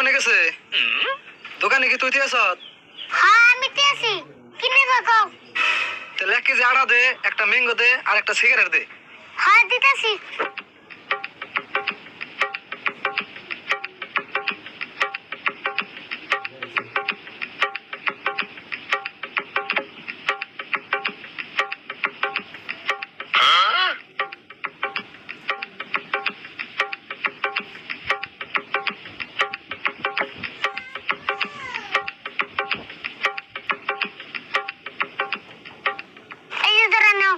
দোকানে গেছে দোকানে কি তুই আছ? হ্যাঁ আমি তে আছি। কি নেবা কও? তাহলে 1 কেজি আড়া দে, একটা ম্যাঙ্গো দে আর একটা সিগারেট দে। হ্যাঁ দিতাছি। এই যে ধরে নাও।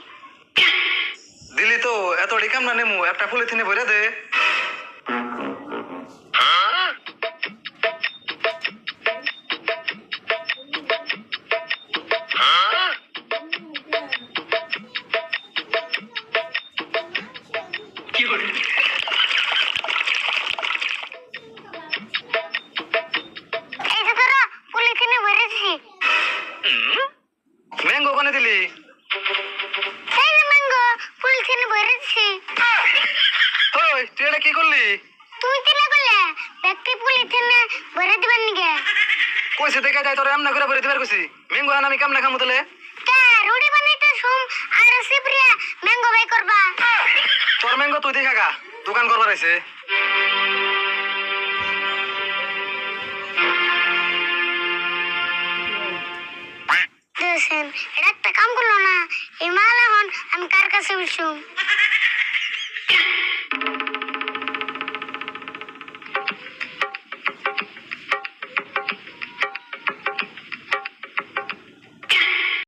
দিলি তো এত ডিকাম না নেমু, একটা পলিথিনে ভরে দে। এই যে ধরো পলিথিনে ভরেছি। ম্যাঙ্গো কোনে দিলি? এই যে ম্যাঙ্গো পলিথিনে ভরেছি। ওই তুই এটা কি করলি? তুমি তেলা করলে ব্যক্তি পলিথিনে ভরে দিবেন নিগে। কইছে দেখে যাই তোর এমনা করে ভরে দিবার কইছি। ম্যাঙ্গো আন আমি কেমনে খামু তাহলে? কে রুটি বানাইতে শুম আর সিপ্রিয়া ম্যাঙ্গো বাই করবা। তোর ম্যাঙ্গো তুই দেখা গা, দোকান করবার আইছে। দেখেন এটা একটা কাম করলো না। এই মাল এখন আমি কার কাছে উঠছুম?